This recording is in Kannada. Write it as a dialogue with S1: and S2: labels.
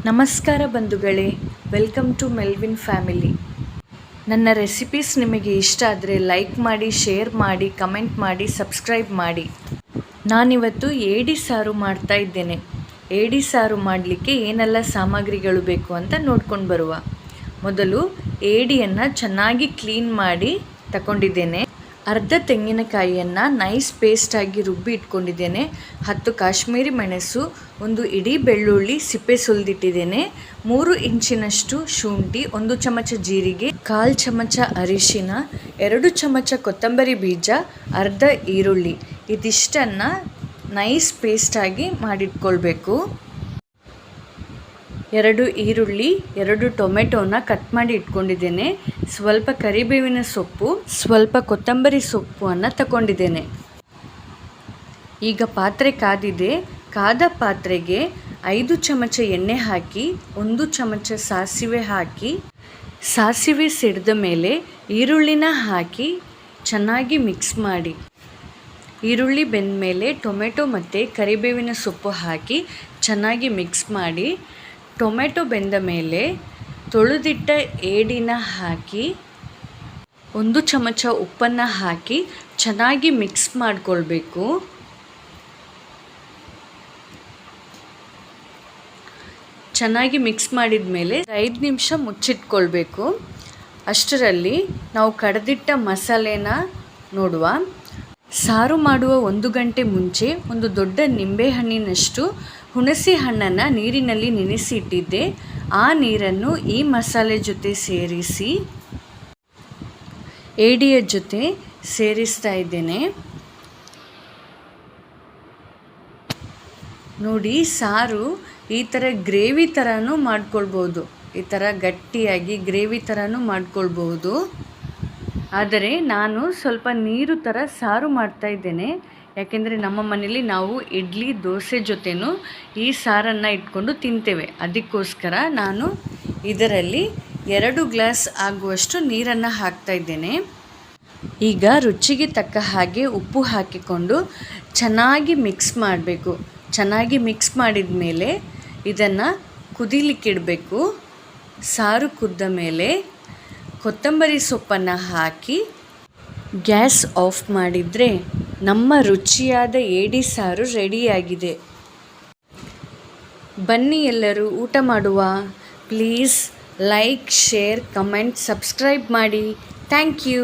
S1: ನಮಸ್ಕಾರ ಬಂಧುಗಳೇ, ವೆಲ್ಕಮ್ ಟು ಮೆಲ್ವಿನ್ ಫ್ಯಾಮಿಲಿ. ನನ್ನ ರೆಸಿಪೀಸ್ ನಿಮಗೆ ಇಷ್ಟ ಆದರೆ ಲೈಕ್ ಮಾಡಿ, ಶೇರ್ ಮಾಡಿ, ಕಮೆಂಟ್ ಮಾಡಿ, ಸಬ್ಸ್ಕ್ರೈಬ್ ಮಾಡಿ. ನಾನಿವತ್ತು ಏಡಿ ಸಾರು ಮಾಡ್ತಾ ಇದ್ದೇನೆ. ಏಡಿ ಸಾರು ಮಾಡಲಿಕ್ಕೆ ಏನೆಲ್ಲ ಸಾಮಗ್ರಿಗಳು ಬೇಕು ಅಂತ ನೋಡ್ಕೊಂಡು ಬರುವ. ಮೊದಲು ಏಡಿಯನ್ನು ಚೆನ್ನಾಗಿ ಕ್ಲೀನ್ ಮಾಡಿ ತಗೊಂಡಿದ್ದೇನೆ. ಅರ್ಧ ತೆಂಗಿನಕಾಯಿಯನ್ನು ನೈಸ್ ಪೇಸ್ಟಾಗಿ ರುಬ್ಬಿ ಇಟ್ಕೊಂಡಿದ್ದೇನೆ. 10 ಕಾಶ್ಮೀರಿ ಮೆಣಸು, 1 ಇಡೀ ಬೆಳ್ಳುಳ್ಳಿ ಸಿಪ್ಪೆ ಸುಲಿದಿಟ್ಟಿದ್ದೇನೆ. 3 ಇಂಚಿನಷ್ಟು ಶುಂಠಿ, 1 ಚಮಚ ಜೀರಿಗೆ, 1/4 ಚಮಚ ಅರಿಶಿನ, 2 ಚಮಚ ಕೊತ್ತಂಬರಿ ಬೀಜ, ಅರ್ಧ ಈರುಳ್ಳಿ. ಇದಿಷ್ಟನ್ನು ನೈಸ್ ಪೇಸ್ಟಾಗಿ ಮಾಡಿಟ್ಕೊಳ್ಬೇಕು. 2 ಈರುಳ್ಳಿ, 2 ಟೊಮೆಟೊನ ಕಟ್ ಮಾಡಿ ಇಟ್ಕೊಂಡಿದ್ದೇನೆ. ಸ್ವಲ್ಪ ಕರಿಬೇವಿನ ಸೊಪ್ಪು, ಸ್ವಲ್ಪ ಕೊತ್ತಂಬರಿ ಸೊಪ್ಪನ್ನು ತಗೊಂಡಿದ್ದೇನೆ. ಈಗ ಪಾತ್ರೆ ಕಾದಿದೆ. ಕಾದ ಪಾತ್ರೆಗೆ 5 ಚಮಚ ಎಣ್ಣೆ ಹಾಕಿ, 1 ಚಮಚ ಸಾಸಿವೆ ಹಾಕಿ, ಸಾಸಿವೆ ಸಿಡಿದ ಮೇಲೆ ಈರುಳ್ಳಿನ ಹಾಕಿ ಚೆನ್ನಾಗಿ ಮಿಕ್ಸ್ ಮಾಡಿ. ಈರುಳ್ಳಿ ಬೆಂದ ಮೇಲೆ ಟೊಮೆಟೊ ಮತ್ತು ಕರಿಬೇವಿನ ಸೊಪ್ಪು ಹಾಕಿ ಚೆನ್ನಾಗಿ ಮಿಕ್ಸ್ ಮಾಡಿ. ಟೊಮೆಟೊ ಬೆಂದ ಮೇಲೆ ತೊಳೆದಿಟ್ಟ ಏಡಿನ ಹಾಕಿ 1 ಚಮಚ ಉಪ್ಪನ್ನು ಹಾಕಿ ಚೆನ್ನಾಗಿ ಮಿಕ್ಸ್ ಮಾಡಿಕೊಳ್ಬೇಕು. ಚೆನ್ನಾಗಿ ಮಿಕ್ಸ್ ಮಾಡಿದ ಮೇಲೆ 5 ನಿಮಿಷ ಮುಚ್ಚಿಟ್ಕೊಳ್ಬೇಕು. ಅಷ್ಟರಲ್ಲಿ ನಾವು ಕಡೆದಿಟ್ಟ ಮಸಾಲೆನ ನೋಡುವ. ಸಾರು ಮಾಡುವ 1 ಗಂಟೆ ಮುಂಚೆ 1 ದೊಡ್ಡ ನಿಂಬೆಹಣ್ಣಿನಷ್ಟು ಹುಣಸೆ ಹಣ್ಣನ್ನು ನೀರಿನಲ್ಲಿ ನೆನೆಸಿ ಇಟ್ಟಿದ್ದೆ. ಆ ನೀರನ್ನು ಈ ಮಸಾಲೆ ಜೊತೆ ಸೇರಿಸಿ ಏಡಿಯ ಜೊತೆ ಸೇರಿಸ್ತಾ ಇದ್ದೇನೆ. ನೋಡಿ, ಸಾರು ಈ ಥರ ಗ್ರೇವಿ ಥರನೂ ಮಾಡ್ಕೊಳ್ಬೋದು. ಈ ಥರ ಗಟ್ಟಿಯಾಗಿ ಗ್ರೇವಿ ಥರನೂ ಮಾಡ್ಕೊಳ್ಬಹುದು. ಆದರೆ ನಾನು ಸ್ವಲ್ಪ ನೀರು ಥರ ಸಾರು ಮಾಡ್ತಾ ಇದ್ದೇನೆ. ಯಾಕೆಂದರೆ ನಮ್ಮ ಮನೇಲಿ ನಾವು ಇಡ್ಲಿ ದೋಸೆ ಜೊತೆನೂ ಈ ಸಾರನ್ನು ಇಟ್ಕೊಂಡು ತಿಂತೇವೆ. ಅದಕ್ಕೋಸ್ಕರ ನಾನು ಇದರಲ್ಲಿ 2 ಗ್ಲಾಸ್ ಆಗುವಷ್ಟು ನೀರನ್ನು ಹಾಕ್ತಾ ಇದ್ದೇನೆ. ಈಗ ರುಚಿಗೆ ತಕ್ಕ ಹಾಗೆ ಉಪ್ಪು ಹಾಕಿಕೊಂಡು ಚೆನ್ನಾಗಿ ಮಿಕ್ಸ್ ಮಾಡಬೇಕು. ಚೆನ್ನಾಗಿ ಮಿಕ್ಸ್ ಮಾಡಿದ ಮೇಲೆ ಇದನ್ನು ಕುದಿಲಿಕ್ಕಿಡಬೇಕು. ಸಾರು ಕುದ್ದ ಮೇಲೆ ಕೊತ್ತಂಬರಿ ಸೊಪ್ಪನ್ನು ಹಾಕಿ ಗ್ಯಾಸ್ ಆಫ್ ಮಾಡಿದರೆ ನಮ್ಮ ರುಚಿಯಾದ ಏಡಿ ಸಾರು ರೆಡಿಯಾಗಿದೆ. ಬನ್ನಿ ಎಲ್ಲರೂ ಊಟ ಮಾಡುವ. Please like, share, comment, subscribe ಮಾಡಿ. Thank you.